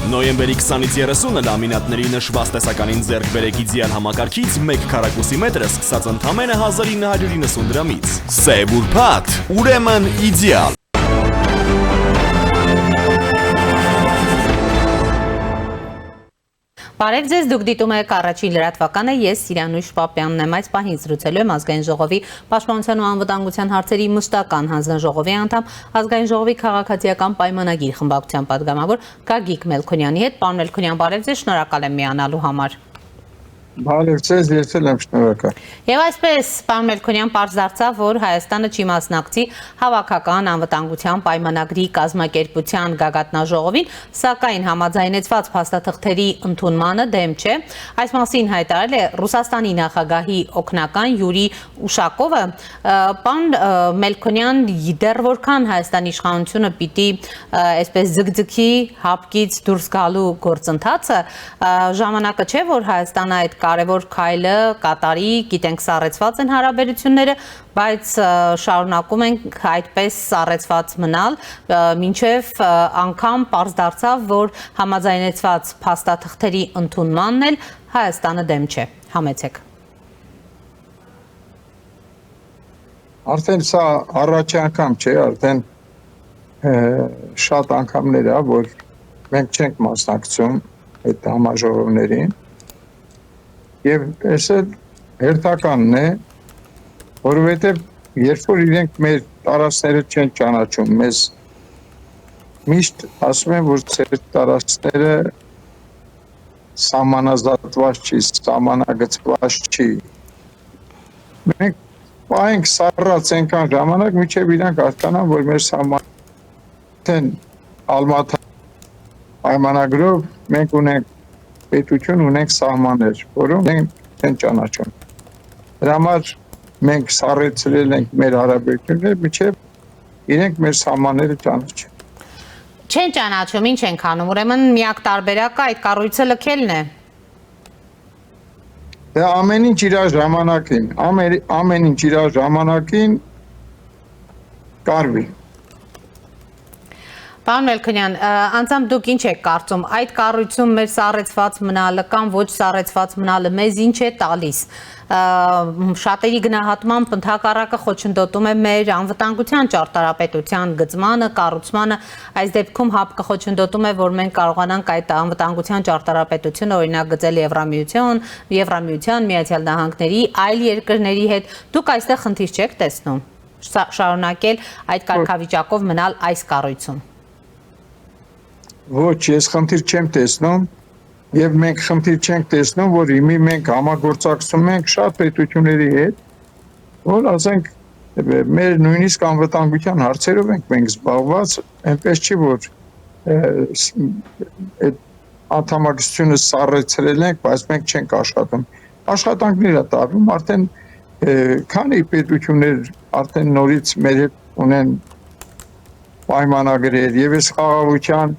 Նոյեմբերի 20-ից 30-ը լամինատների նշված տեսականին ձեռք բերեք իդեալ համակարգից 1 քառակուսի մետրը սկսած ընդամենը 1990 դրամից։ Սև ուրբաթ, ուրեմն իդեալ։ Բարև ձեզ, դուք դիտում եք առաջին լրատվականը, ես Սիրանույշ Պապյանն եմ, այս պահին զրուցելու եմ Ազգային ժողովի Պաշտպանության ու անվտանգության հարցերի մշտական հանձնաժողովի անդամ, Ազգային ժողովի քաղաքացիական պայմանագիր խմբակցության պատգամավոր Գագիկ Մելքոնյանի հետ։ Պարոն Մելքոնյան, բարև ձեզ, շնորհակալ եմ միանալու համար։ Բարև ձեզ, ես էլ եմ շնորհակալ։ Եվ այսպես, պարոն Մելքոնյան, պարզ դարձավ, որ Հայաստանը չի մասնակցի հավաքական անվտանգության պայմանագրի կազմակերպության գագաթնաժողովին, սակայն համաձայնեցված փաստաթղթերի ընդունմանը դեմ չէ։ Այս մասին հայտարարել է Ռուսաստանի նախագահի օգնական Յուրի Ուշակովը։ Պարոն Մելքոնյան, դեռ որքան Հայաստանի իշխանությունը պիտի այսպես ձգձգի հապկից դուրս գալու գործընթացը, ժամանակը չէ, որ Հայաստանը այդ կարևոր քայլը կատարի, գիտենք սառեցված են հարաբերությունները, բայց շարունակում ենք այդպես սառեցված մնալ, մինչև անգամ պարզ դարձավ, որ համաձայնեցված փաստաթղթերի ընդունմանն էլ Հայաստանը դեմ չէ։ Համեցեք։ Արդեն սա առաջի անգամ չէ, արդեն շատ անգամներ է, որ մենք չենք մասնակցում այդ համաժողովներին։ Եվ այս էլ հերթականն է, որովհետև երբ որ իրենք մեր տարածքները չեն ճանաչում, մեզ միշտ ասում են, որ ծեր տարածքները սահմանազատված չի, սահմանագծված չի։ Մենք պահենք սառած այնքան ժամանակ, մինչև իրանք հասկանան, որ մեր սահմանեն Ալմաթա պայմանագրով մենք ունենք պետություն, ունենք սահմաններ, որոնք են ճանաչում։ Դրա համար մենք սառեցրել ենք մեր հարաբերությունները, մինչև իրենք մեր սահմանները ճանաչեն։ Չեն ճանաչում, ինչ ենք անում, ուրեմն միակ տարբերակը այդ կառույցը լքելն է։ Դա ամեն ինչ իր ժամանակին, ամեն ինչ իր ժամանակին կարվի։ Պարոն Մելքոնյան, անձամբ դուք ինչ եք կարծում, այդ կառույցում մեր սառեցված մնալը կամ ոչ սառեցված մնալը մեզ ինչ է տալիս։ Շատերի գնահատմամբ ընդհակառակը խոչընդոտում է մեր անվտանգության ճարտարապետության գծմանը, կառուցմանը, այս դեպքում ՀԱՊԿ խոչընդոտում է, որ մենք կարողանանք այդ անվտանգության ճարտարապետությունը օրինակ գծել Եվրամիության, Միացյալ Նահանգների, այլ երկրների հետ։ Դուք այստեղ խնդիր չեք տեսնում շարունակել այդ կարգավիճակով մնալ այս կառույցում։ Ոչ, ես խնդիր չեմ տեսնում եւ մենք խնդիր չենք տեսնում, որ իմի մենք համագործակցում ենք շատ պետությունների հետ, որ ասենք մեր նույնիսկ անվտանգության հարցերով ենք մենք զբաղված, այնպես չի որ այդ անդամակցությունը սառեցրել ենք, բայց մենք չենք աշխատում։ Աշխատանքներ է տարվում, արդեն քանի պետություններ արդեն նորից մեր հետ ունեն պայմանագրեր եւ այս խաղաղության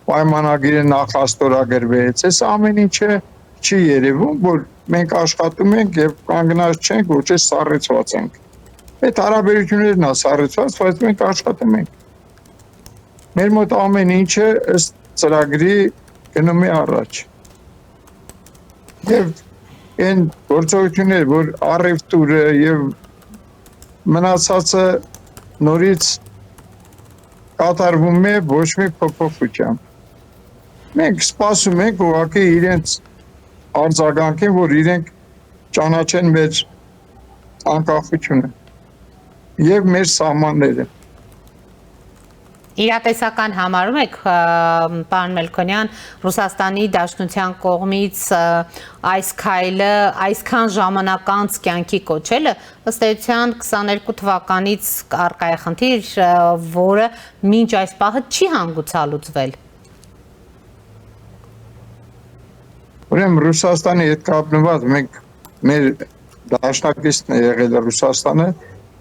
պայմանագիրը նախաստորագրվեց, այս ամեն ինչը չի երևում, որ մենք աշխատում ենք եւ կանգնած չենք, ոչ թե սառեցված ենք։ Այդ հարաբերություններն է սառեցված, բայց մենք աշխատում ենք։ Մեր մոտ ամեն ինչը ըստ ծրագրի գնում է առաջ։ Եվ այն գործողությունները, որ առևտուրը եւ մնացածը նորից կատարվում է ոչ մի փոփոխությամբ։ Մենք սպասում ենք ուղղակի իրենց արձագանքին, որ իրենք ճանաչեն մեր անկախությունը եւ մեր սահմանները։ Իրատեսական համարում եք, պարոն Մելքոնյան, Ռուսաստանի Դաշնության կողմից այս քայլը այսքան ժամանակ անց կյանքի կոչելը, ըստ էության 22 թվականից առկա է խնդիր, որը մինչ այս պահը չի հանգուցալուծվել։ Ուրեմն Ռուսաստանի հետ կապնված մենք մեր դաշնակիցն է եղել Ռուսաստանը,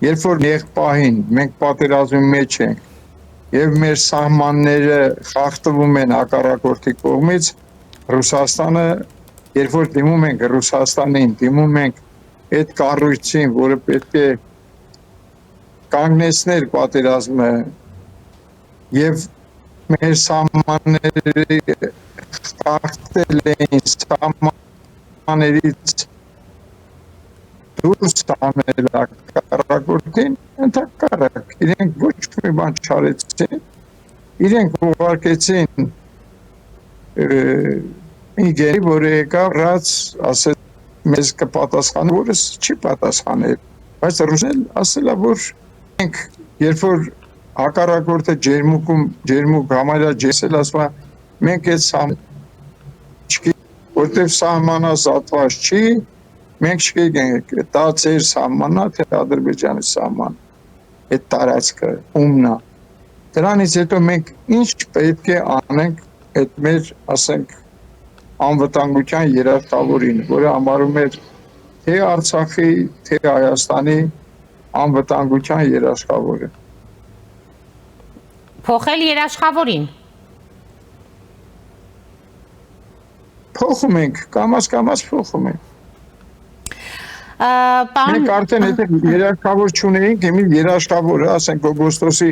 երբ որ եղբահին մենք պատերազմի մեջ ենք եւ մեր սահմանները խախտվում են հակառակորդի կողմից, Ռուսաստանը, երբ որ դիմում ենք Ռուսաստանին, դիմում ենք այդ կառույցին, որը պետք է կանգնեցնել պատերազմը եւ մեր սահմանների խախտել էին սահմաններից դուրս անել հակառակորդին, ընդհակառակ իրենք ոչ մի բան չարեցին, իրենք ուղարկեցին մի գերի, որը եկավ ռաց, ասեց մեզ կպատասխանի, որս չի պատասխանել, բայց ռուսն ասելա, որ մենք երբ որ հակառակորդը ջերմուկ համարյա ջեսել ասում մենք այդ որտև սահմանազատված չի, մենք չգիտենք դա ձեր սահմանն է, թե Ադրբեջանի սահման, այդ տարածքը ումն է։ Դրանից հետո մենք ինչ պետք է անենք այդ մեր, ասենք, անվտանգության երաշխավորին, որը համարում էր թե Արցախի, թե Հայաստանի անվտանգության երաշխավորը։ Փոխել երաշխավորին։ Փոխում ենք, կամաց փոխում ենք։ Մենք արդեն եթե երաշխավոր չունեինք, հիմի երաշխավորը, ասենք օգոստոսի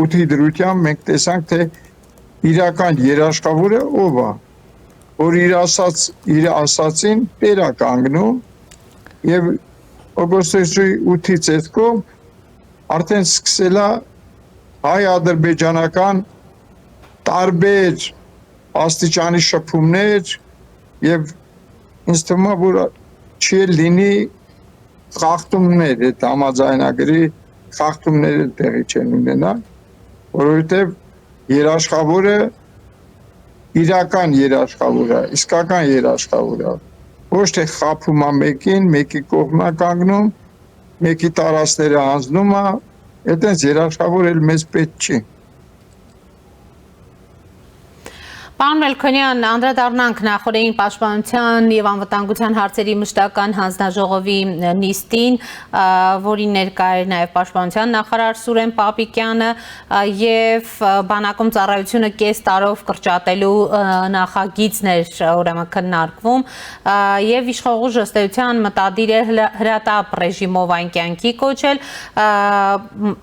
8-ի դրությամբ մենք տեսանք, թե իրական երաշխավորը ով է, որ իր ասածին տեր է կանգնում եւ օգոստոսի 8-ից հետո արդեն սկսել է հայ-ադրբեջանական տարբեր աստիճանի շփումներ եւ ինձ թվում է, որ չի լինի խախտումներ, այդ համաձայնագրի խախտումները տեղի չեն ունենա, որովհետև երաշխավորը իրական երաշխավորը, իսկական երաշխավորը, ոչ թե խափում է մեկին, մեկի կողմն է կանգնում, մեկի տարածքները հանձնում է, այդպես երաշխավոր էլ մեզ պետք չի։ Պարոն Մելքոնյան, անդրադառնանք նախորդին պաշտպանության եւ անվտանգության հարցերի մշտական հանձնաժողովի նիստին, որին ներկա էր նաեւ պաշտպանության նախարար Սուրեն Պապիկյանը եւ բանակում ծառայությունը կես տարով կրճատելու նախագիծներ ուրեմն քննարկվում եւ իշխողուժ ըստեյության մտադիր է հրատապ ռեժիմով այն կյանքի կոչել,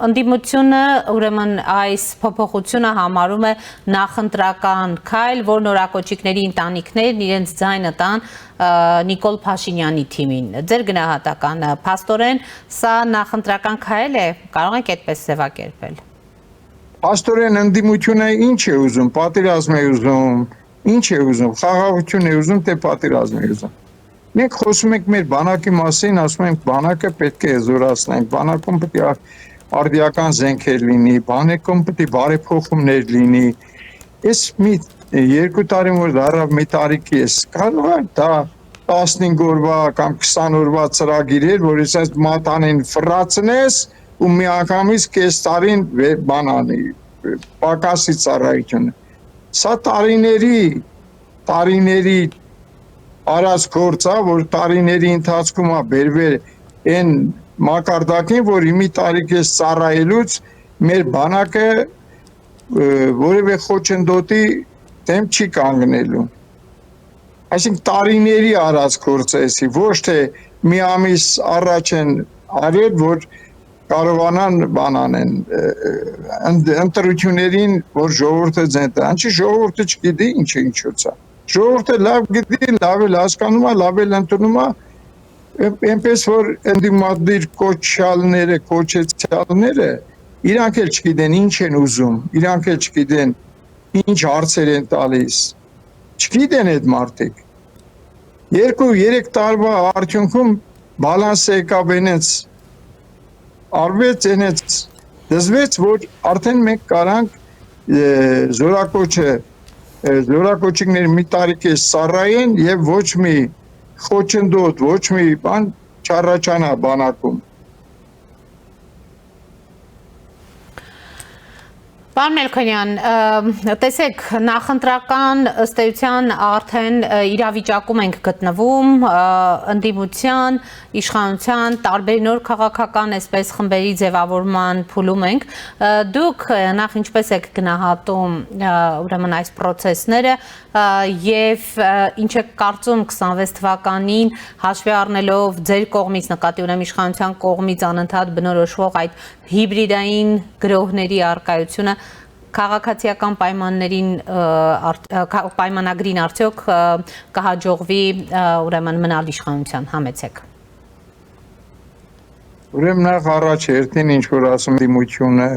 ընդդիմությունը ուրեմն այս փոփոխությունը համարում է նախընտրական որ նորակոչիկների ընտանիքներն իրենց ձայնը տան Նիկոլ Փաշինյանի թիմին։ Ձեր գնահատականը փաստորեն սա նախընտրական քայլ է, կարող եք այդպես ձևակերպել։ Փաստորեն ընդդիմությունը ինչ է ուզում, պատերազմ է ուզում, ինչ է ուզում, խաղաղություն է ուզում, թե պատերազմ է ուզում։ Մենք խոսում ենք մեր բանակի մասին, ասում ենք բանակը պետք է զորացնենք, բանակում պետք է արդիական զենքեր լինի, բանակում պետք է բարեփոխումներ լինի։ Ես մի 2 տարի որ դարավ մի տարիքի ես կարող է դա 15 օրվա կամ 20 օրվա ծրագիր էր, որ ես մատանին ֆրացնես ու միանգամից կես տարին բան անի, պակասի ծառայությունը։ Սա տարիների արած գործ է, որ տարիների ընթացքում է բերվել այն մակարդակին, որ մի տարիք ես ծառայելուց մեր բանակը որևէ խոչընդոտի դեմ չի կանգնելու։ Այսինքն տարիների արած գործ է, ոչ թե մի ամիս առաջ են արել, որ կարողանան բան անեն, ընտրություններին, որ ժողովուրդը ձենտը, անչի ժողովուրդը չգիտի ինչը ինչուց է։ Ժողովուրդը լավ գիտի, լավ էլ հասկանում է, լավ էլ ընդունում է, այնպես որ ընդդիմադիր կոչեցյալները իրանք էլ չգիտեն ինչ են ուզում, իրանք էլ չգիտեն ինչ հարցեր են տալիս, չգիտեն այդ մարդիկ։ 2-3 տարվա արդյունքում բալանսը եկավ այնց արվեց, այնց դզվեց, որ արդեն մենք կարանք զորակոչիկներ մի տարիք ես ծառայեն և ոչ մի խոչընդոտ, ոչ մի բան չառաջանա բանակում։ Պարոն Մելքոնյան, տեսեք, նախընտրական ըստ էության արդեն իրավիճակում ենք գտնվում, ընդդիմության, իշխանության, տարբեր նոր քաղաքական այսպես խմբերի ձևավորման փուլում ենք։ Դուք նախ ինչպես եք գնահատում ուրեմն այս պրոցեսները եւ ինչ եք կարծում 26 թվականին հաշվի առնելով ձեր կողմից նկատի ունեմ իշխանության կողմից անընդհատ բնորոշվող այդ հիբրիդային գրոհների առկայությունը քաղաքացիական պայմանագրին արդյոք կհաջողվի ուրեմն մնալ իշխանության, համեցեք։ Ուրեմն նախ առաջ երթին ինչ որ ասում դիմությունը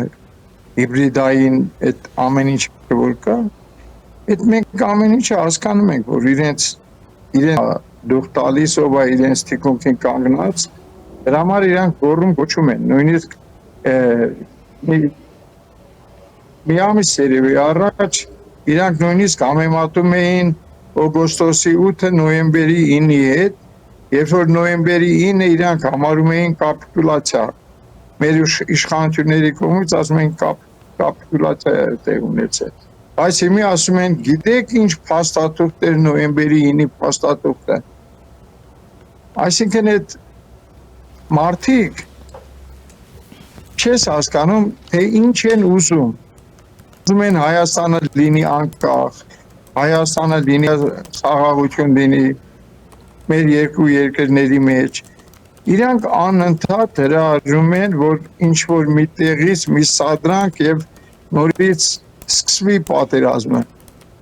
հիբրիդային այդ ամեն ինչը որ կա, այդ մենք ամեն ինչը հասկանում ենք, որ իրենց դուք տալիս ով է իրենց թիկունքին կանգնած, դրա համար իրանք գոռում գոչում են, նույնիսկ մի ամիս երևի առաջ իրանք նույնիսկ համեմատում էին օգոստոսի 8-ը նոյեմբերի 9-ի հետ, երբ որ նոյեմբերի 9-ը իրանք համարում էին կապիտուլացիա, մեր իշխանությունների կողմից ասում են կապիտուլացիա տեղ ունեցել, բայց հիմա ասում են գիտեք ինչ փաստաթուղթ էր նոյեմբերի 9-ի փաստաթուղթը, այսինքն այդ մարդիկ չես հասկանում, թե ինչ են ուզում են Հայաստանը լինի անկախ, Հայաստանը լինի խաղաղություն լինի մեր երկու երկրների մեջ, իրանք անընդհատ հրաժարվում են, որ ինչ-որ մի տեղից մի սադրանք և նորից սկսվի պատերազմը,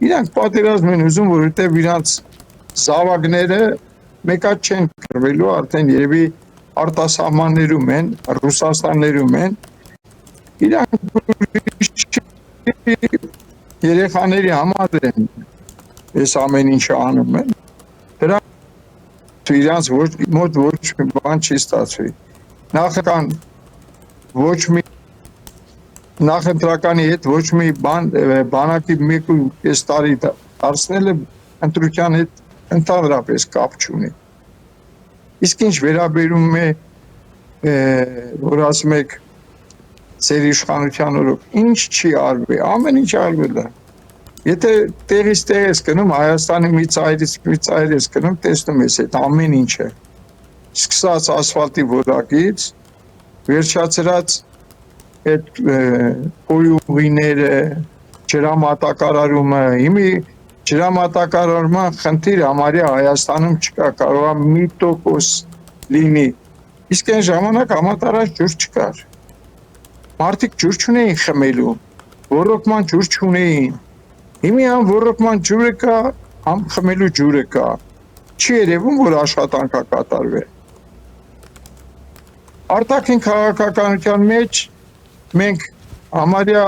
իրանք պատերազմ են ուզում, որովհետև իրանք զավակները մեկած չեն կրվելու, արդեն երևի արտասահմաններում են, Ռուսաստաններում են, իրանք երեխաների համար են ես ամեն ինչը անում են, դրա իրանք մոտ ոչ մի բան չի ստացվի, նախական ոչ մի նախընտրականի հետ ոչ մի բանակի 1.5 տարի դարձնելը ընտրության հետ ընդհանրապես կապ չունի, իսկ ինչ վերաբերում է, որ ասում եք ձեր իշխանության օրոք, ինչ չի արվի, ամեն ինչ արվել է, եթե տեղից տեղ ես գնում, Հայաստանի մի ծայր ես գնում, տեսնում ես այդ ամեն ինչը, սկսած ասֆալտի որակից, վերջացրած այդ կոյուղիները, ջրամատակարարումը, հիմի ջրամատակարարման խնդիր համարյա Հայաստանում չկա, կարող է 1% լինի, իսկ այն ժամանակ համատարած ջուր չկար, մարդիկ ջուր չունեին խմելու, ոռոգման ջուր չունեին, հիմի համ ոռոգման ջուրը կա, համ խմելու ջուրը կա, չի երևում, որ աշխատանք է կատարվել, արտաքին քաղաքականության մեջ մենք համարյա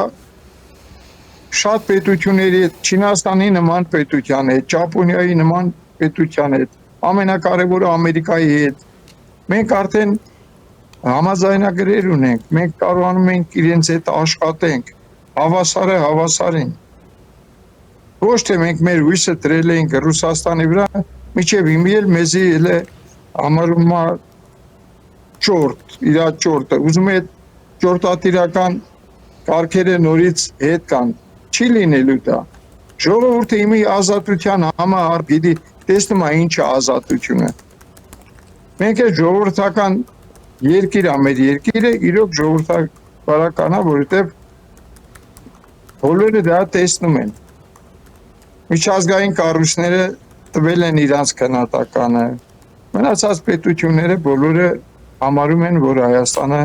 շատ պետությունների հետ, Չինաստանի նման պետության հետ, Ճապոնիայի նման պետության հետ, ամենակարևորը Ամերիկայի հետ, մենք արդեն համաձայնագրեր ունենք, մենք կարողանում ենք իրենց հետ աշխատենք, հավասարը հավասարին, ոչ թե մենք մեր հույսը դրել ենք Ռուսաստանի վրա, մինչև հիմա էլ մեզի էլ է համարում ճորտ, իրա ճորտը, ուզում է ճորտատիրական կարգերը նորից հետ կան, չի լինելու դա, ժողովուրդը հիմի ազատության համահար գիտի, տեսնում է ինչ է ազատությունը, մենք է ժողովրդական երկիր է մեր երկիրը, իրոք ժողովրդավարական է, որովհետև բոլորը դա տեսնում են, միջազգային կառույցները տվել են իրանց քննադատականը, մնացած պետությունները բոլորը համարում են, որ Հայաստանը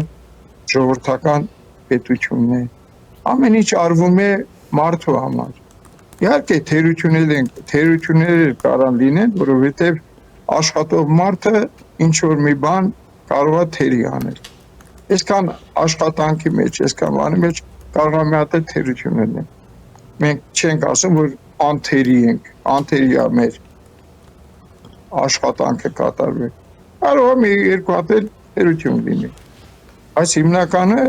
ժողովրդական պետությունն է, ամեն ինչ արվում է մարդու համար, իհարկե թերություններ կարան լինեն, որովհետև աշխատող մարդը ինչ-որ մի բան կարող է թերի անել, այսքան աշխատանքի մեջ, այսքան բանի մեջ կարող է մի հատ թերություններ են, մենք չենք ասում, որ անթերի ենք, անթերի է մեր աշխատանքը կատարվել, կարող է մի երկու հատ թերություն լինի, այս հիմնականը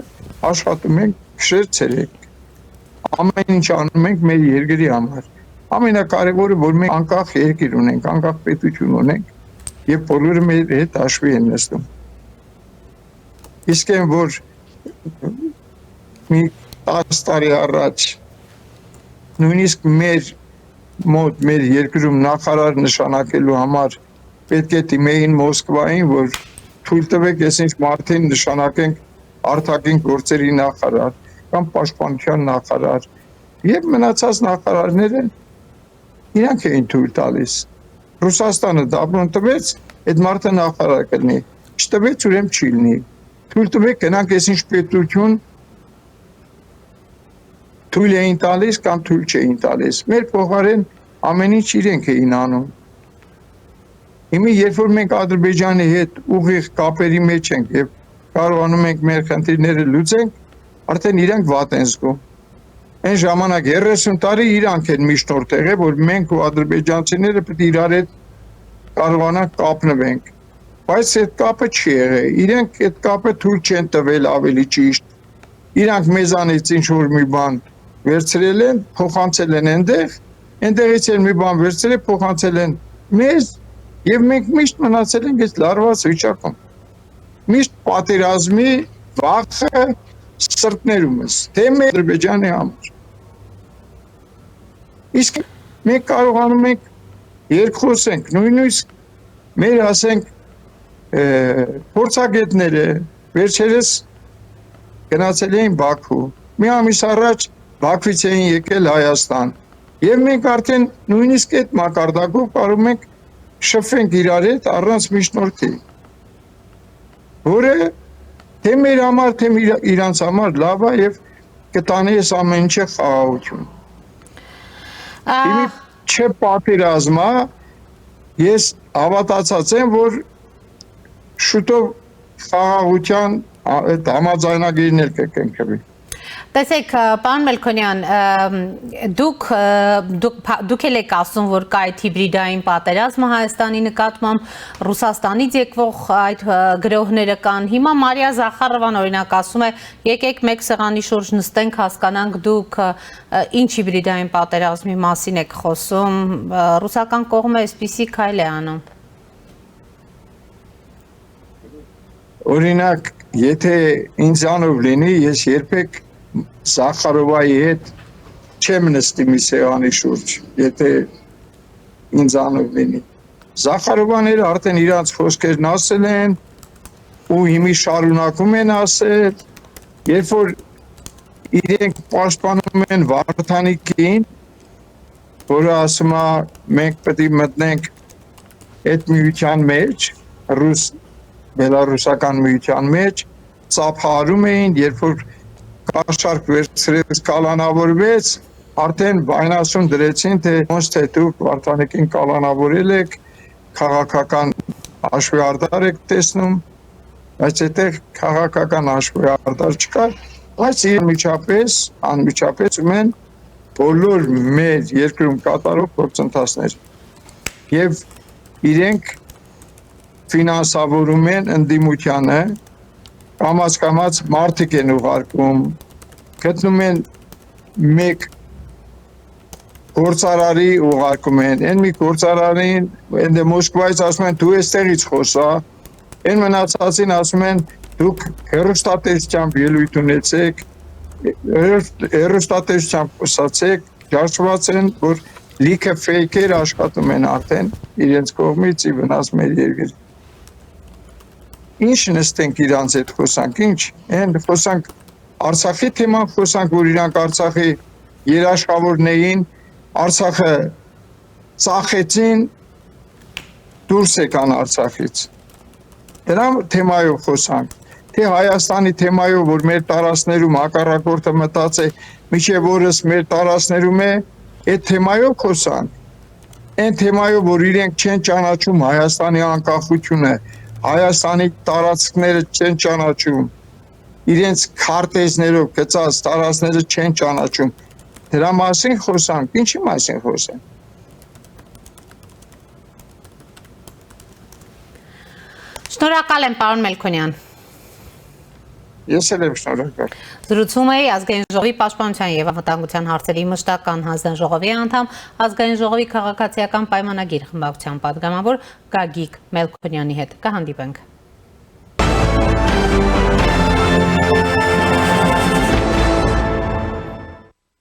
աշխատում ենք քշեր ցերեկ, ամեն ինչ անում ենք մեր երկրի համար, ամենակարևորը, որ մենք անկախ երկիր ունենք, անկախ պետություն ունենք, և բոլորը մեր հետ հաշվի են նստում, իսկ են, որ մի 10 տարի առաջ, նույնիսկ մեր մոտ, մեր երկրում նախարար նշանակելու համար պետք է դիմեին Մոսկվային, որ թույլ տվեք ես ինչ մարդին նշանակենք արտաքին գործերի նախարար կամ պաշտպանության նախարար եւ մնացած նախարարները իրանք էին թույլ տալիս Ռուսաստանը դաբրոն տվեց այդ մարդը նախարար կլինի չտվեց ուրեմն չի լինի թույլ տվեք գնանք ես ինչ պետություն թույլ էին տալիս կամ թույլ չէին տալիս։ Մեր փոխարեն ամեն ինչ իրենք էին անում։ Հիմա երբ որ մենք Ադրբեջանի հետ ուղիղ կապերի մեջ ենք եւ կարողանում ենք մեր խնդիրները լուծենք, արդեն իրանք վատ են զգում։ Այն ժամանակ 30 տարի իրանք են միջնորդ եղել, որ մենք ու ադրբեջանցիները պետք է իրար հետ կարողանանք կապնվենք։ Բայց այդ կապը չի եղել։ Իրենք այդ կապը թույլ չեն տվել ավելի ճիշտ։ Իրանք մեզանից ինչ որ մի բան վերցրել են, փոխանցել են այնտեղից են մի բան վերցրել, փոխանցել են մեզ եւ մենք միշտ մնացել ենք այս լարված վիճակում։ Միշտ պատերազմի վախը սրտներումս, թե մեր Ադրբեջանի համար։ Իսկ մենք կարողանում ենք երկխոսենք, նույնիսկ մեր ասենք փորձագետները վերջերս գնացել էին Բաքու, մի ամիս առաջ Բաքվից էին եկել Հայաստան, եւ մենք արդեն նույնիսկ այդ մակարդակով կարող ենք շփվենք իրար հետ առանց միջնորդի, որը թե մեր համար, թե իրանց համար լավ է եւ կտանի այս ամեն ինչը խաղաղություն։ Իմի չպատերազմա, ես հավատացած եմ, որ շուտով խաղաղության համաձայնագիրն էլ կկնքվի։ Տեսեք, պարոն Մելքոնյան, դուք էլ եք ասում, որ կա այդ հիբրիդային պատերազմը Հայաստանի նկատմամբ, Ռուսաստանից եկվող այդ գրոհները կան։ Հիմա Մարիա Զախարովան օրինակ ասում է, եկեք մեկ սեղանի շուրջ նստենք, հասկանանք դուք ինչ հիբրիդային պատերազմի մասին եք խոսում, ռուսական կողմը այսպիսի քայլ է անում։ Օրինակ, եթե ինձանով լինի, ես երբեք Զախարովայի հետ չեմ նստի մի սեղանի շուրջ, եթե ինձանով լինի։ Զախարովաները արդեն իրանց խոսքերն ասել են ու հիմի շարունակում են ասել, երբ որ իրենք պաշտպանում են Վարդանիկին, որը ասում է մենք պետք է մտնենք այդ միության մեջ, բելարուսական միության մեջ, ծափահարում էին, երբ որ կաշառք վերցրեց կալանավորվեց, արդեն բայնասուն դրեցին, թե ոնց թե դուք Վարդանիկին կալանավորել եք, քաղաքական հաշվեհարդար եք տեսնում, բայց այդտեղ քաղաքական հաշվեհարդար չկար, բայց անմիջապես ումեն բոլոր մեր երկրում կատարող գործընթացներ եւ իրենք ֆինանսավորում են ընդդիմությանը, կամաց մարդիկ են ուղարկում, գտնում են մեկ գործարարի ուղարկում են, են մի գործարարին, են Մոսկվայից ասում են, դու էստեղից խոսա, են մնացածին ասում են, դուք հեռուստատեսությամբ ելույթ ունեցեք, հեռուստատեսությամբ խոսացեք, ճարճված են, որ լիքը ֆեյքեր աշխատում են արդեն իրենց կողմից ի վնաս մեր երկրի։ Ինչ նստենք իրանց հետ խոսանք, ինչ, են խոսանք Արցախի թեման խոսանք, որ իրանք Արցախի երաշխավորն էին, Արցախը ծախեցին, դուրս եկան Արցախից։ Դրա թեմայով խոսանք, թե Հայաստանի թեմայով, որ մեր տարածքներում հակառակորդը մտած է, մինչև օրս մեր տարածքներում է, այդ թեմայով խոսանք, այն թեմայով, որ իրենք չեն ճանաչում Հայաստանի անկախությունը, Հայաստանի տարածքները չեն ճանաչում, իրենց քարտեզներով գծած տարածքները չեն ճանաչում, դրա մասին խոսանք, ինչի մասին խոսանք։ Շնորհակալ եմ, պարոն Մելքոնյան։ Ես էլ եմ շնորհակալ։ Զրուցում էի Ազգային ժողովի պաշտպանության եւ անվտանգության հարցերի մշտական հանձնաժողովի անդամ, Ազգային ժողովի քաղաքացիական պայմանագիր խմբակցության պատգամավոր Գագիկ Մելքոնյանի հետ։ Կհանդիպենք։